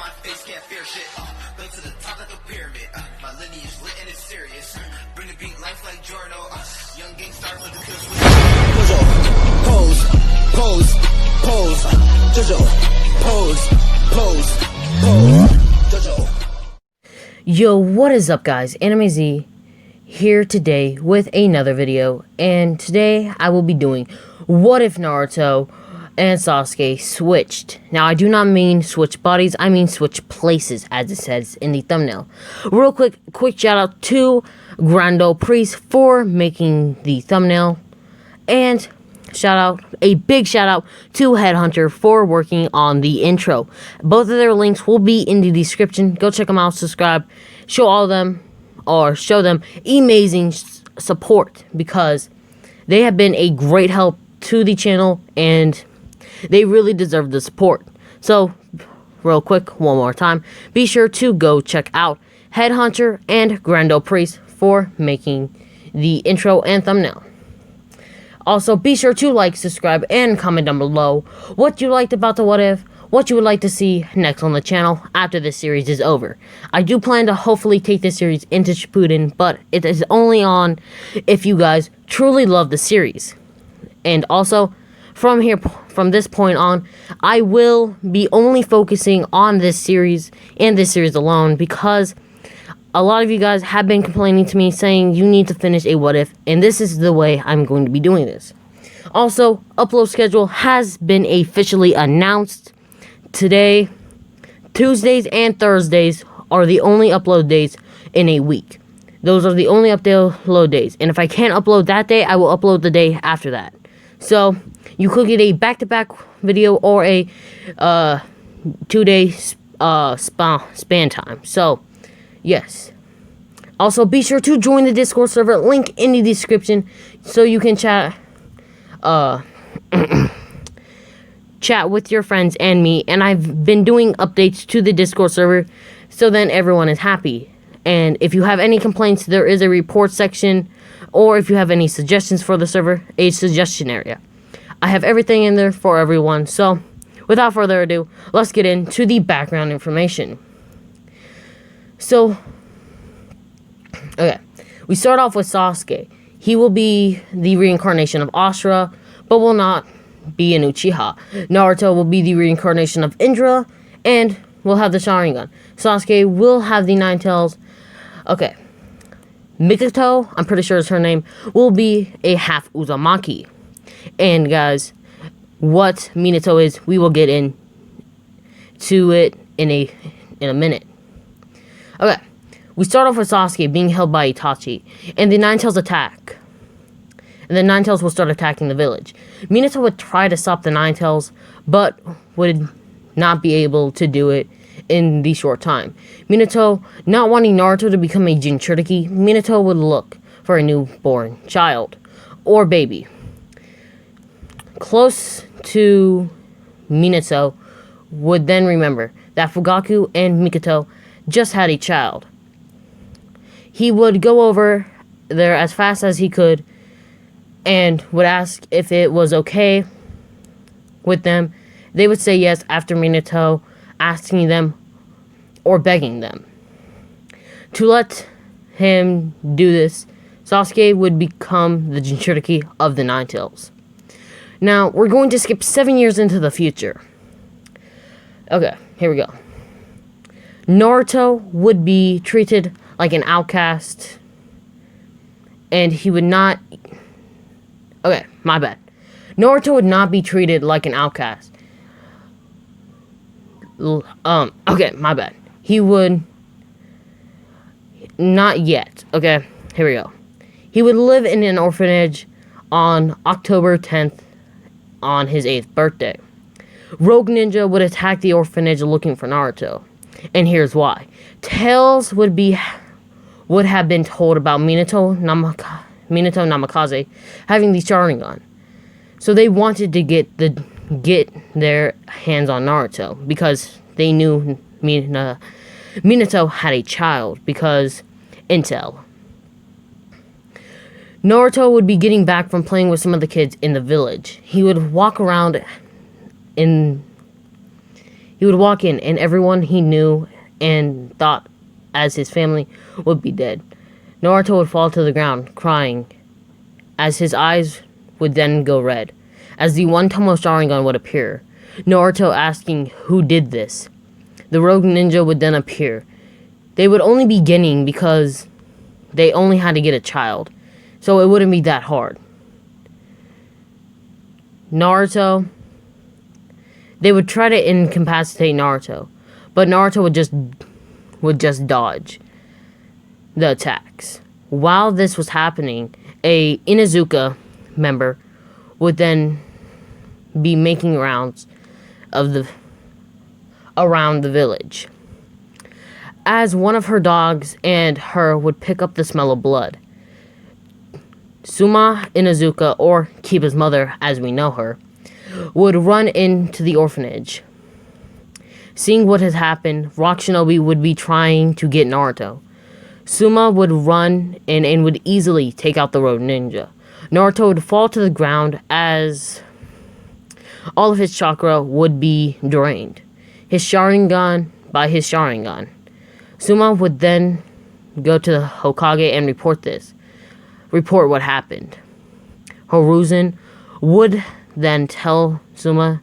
my face can't fear shit. Built to the top like a pyramid. My lineage lit and it's serious. Bring the beat life like Jorno. Young gang star with the kill switch. Pose, pose, pose. Jojo, pose, pose, pose. Jojo. Yo, what is up, guys? Anime Z here today with another video, and today I will be doing what if Naruto and Sasuke switched. Now, I do not mean switch bodies, I mean switch places, as it says in the thumbnail. Real quick shout out to Grando Priest for making the thumbnail, and a big shout out to Headhunter for working on the intro. Both of their links will be in the description. Go check them out, subscribe, show them amazing support, because they have been a great help to the channel and they really deserve the support. So, real quick, one more time, be sure to go check out Headhunter and Grando Priest for making the intro and thumbnail. Also, be sure to like, subscribe, and comment down below what you liked about the what if, what you would like to see next on the channel after this series is over. I do plan to hopefully take this series into Shippuden, but it is only on if you guys truly love the series. And also, from this point on, I will be only focusing on this series and this series alone, because a lot of you guys have been complaining to me saying you need to finish a what if, and this is the way I'm going to be doing this. Also, upload schedule has been officially announced. Today, Tuesdays and Thursdays are the only upload days in a week. Those are the only upload days, and if I can't upload that day, I will upload the day after that. So, you could get a back-to-back video or a 2-day span time. So, yes. Also, be sure to join the Discord server, link in the description, so you can chat with your friends and me. And I've been doing updates to the Discord server, so then everyone is happy. And if you have any complaints, there is a report section, or if you have any suggestions for the server, a suggestion area. I have everything in there for everyone. So, without further ado, let's get into the background information. So, okay, we start off with Sasuke. He will be the reincarnation of Ashura, but will not be an Uchiha. Naruto will be the reincarnation of Indra, and will have the Sharingan. Sasuke will have the Nine Tails. Okay, Mikoto, I'm pretty sure is her name, will be a half Uzumaki. And guys, what Minato is, we will get into it in a minute. Okay, we start off with Sasuke being held by Itachi, and the Nine Tails attack. And the Nine Tails will start attacking the village. Minato would try to stop the Nine Tails, but would not be able to do it in the short time. Minato, not wanting Naruto to become a Jinchuriki, Minato would look for a newborn child, or baby. Close to Minato would then remember that Fugaku and Mikoto just had a child. He would go over there as fast as he could and would ask if it was okay with them. They would say yes after Minato asking them or begging them to let him do this. Sasuke would become the Jinchuriki of the Nine Tails. Now, we're going to skip 7 years into the future. Okay, here we go. Naruto would be treated like an outcast, and he would not... Okay, my bad. Naruto would not be treated like an outcast. Okay, my bad. He would... Not yet. Okay, here we go. He would live in an orphanage on October 10th, on his 8th birthday. Rogue Ninja would attack the orphanage looking for Naruto. And here's why. Tales would have been told about Minato Namikaze having the Sharingan. So they wanted to get their hands on Naruto, because they knew Minato had a child, because intel. Naruto would be getting back from playing with some of the kids in the village. He would walk around He would walk in, and everyone he knew and thought as his family would be dead. Naruto would fall to the ground, crying, as his eyes would then go red, as the one-tomo Sharingan would appear. Naruto asking who did this. The rogue ninja would then appear. They would only be beginning because they only had to get a child, so it wouldn't be that hard. Naruto, they would try to incapacitate Naruto, but Naruto would just dodge the attacks. While this was happening, a Inuzuka member would then be making rounds around the village, as one of her dogs and her would pick up the smell of blood. Suma Inuzuka, or Kiba's mother as we know her, would run into the orphanage. Seeing what had happened, Rock Shinobi would be trying to get Naruto. Suma would run in and would easily take out the road ninja. Naruto would fall to the ground as all of his chakra would be drained. His Sharingan. Suma would then go to the Hokage and report what happened. Hiruzen would then tell Suma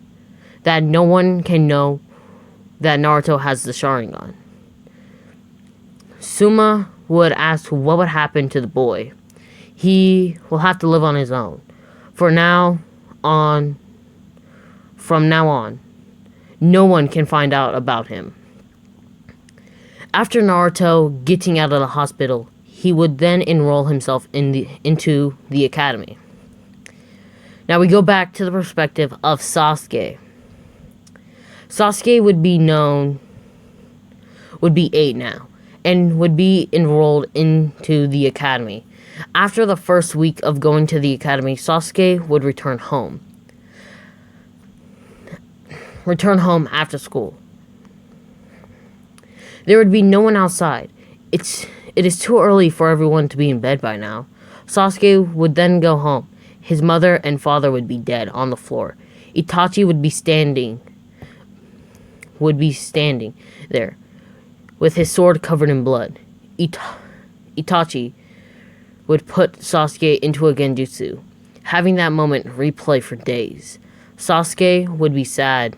that no one can know that Naruto has the Sharingan. Suma would ask what would happen to the boy. He will have to live on his own. From now on, no one can find out about him. After Naruto getting out of the hospital, he would then enroll himself into the academy. Now we go back to the perspective of Sasuke. Sasuke would be 8 now, and would be enrolled into the academy. After the first week of going to the academy, Sasuke would return home after school. There would be no one outside. It is too early for everyone to be in bed by now. Sasuke would then go home. His mother and father would be dead on the floor. Itachi would be standing there with his sword covered in blood. Itachi would put Sasuke into a genjutsu, having that moment replay for days. Sasuke would be sad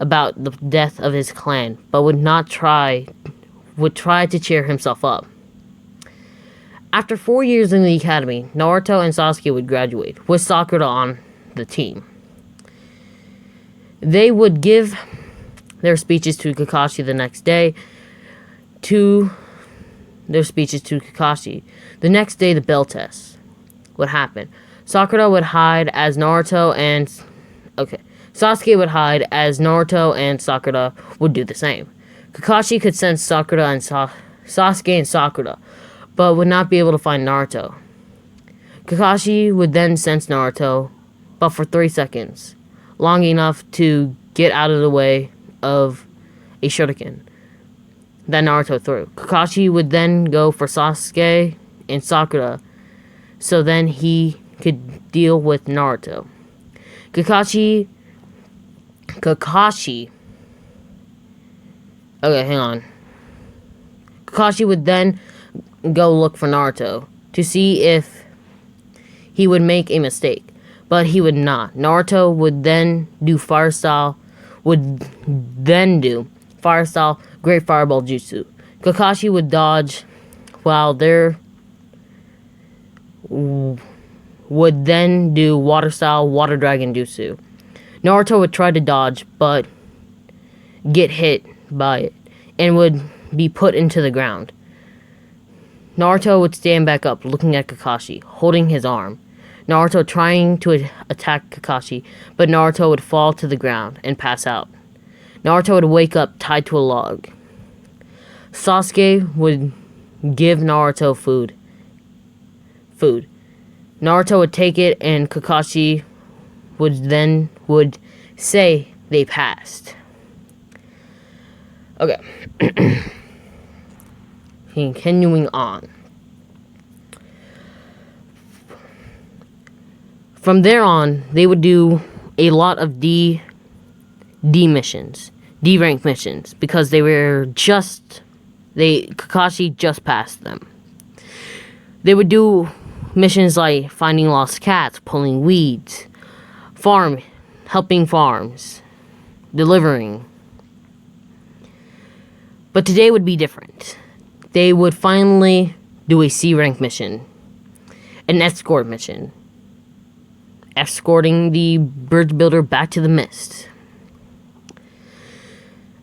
about the death of his clan, but would try to cheer himself up. After 4 years in the academy, Naruto and Sasuke would graduate, with Sakura on the team. They would give their speeches to Kakashi the next day. The next day, the bell test would happen. Sasuke would hide as Naruto and Sakura would do the same. Kakashi could sense Sasuke and Sakura, but would not be able to find Naruto. Kakashi would then sense Naruto, but for 3 seconds, long enough to get out of the way of a shuriken that Naruto threw. Kakashi would then go for Sasuke and Sakura, so then he could deal with Naruto. Kakashi. Okay, hang on. Kakashi would then go look for Naruto to see if he would make a mistake, but he would not. Naruto would then do Fire Style, Great Fireball Jutsu. Kakashi would dodge, while there would then do Water Style, Water Dragon Jutsu. Naruto would try to dodge, but get hit by it, and would be put into the ground. Naruto would stand back up, looking at Kakashi, holding his arm. Naruto trying to attack Kakashi, but Naruto would fall to the ground and pass out. Naruto would wake up tied to a log. Sasuke would give Naruto food. Naruto would take it, and Kakashi would say they passed. Okay. Continuing on. From there on, they would do a lot of D missions, D rank missions, because Kakashi just passed them. They would do missions like finding lost cats, pulling weeds, helping farms, delivering. But today would be different. They would finally do a C rank mission, an escort mission, escorting the bridge builder back to the mist.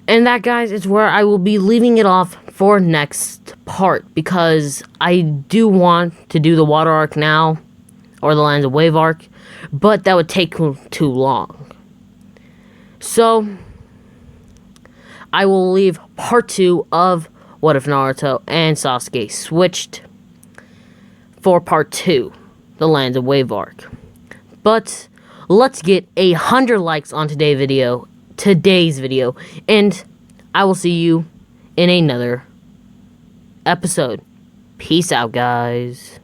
And that, guys, is where I will be leaving it off for next part, because I do want to do the water arc now, or the Lands of Wave arc, but that would take too long. So I will leave part 2 of What If Naruto and Sasuke switched for part 2, the Lands of Wave arc. But let's get 100 likes on today's video, and I will see you in another episode. Peace out, guys.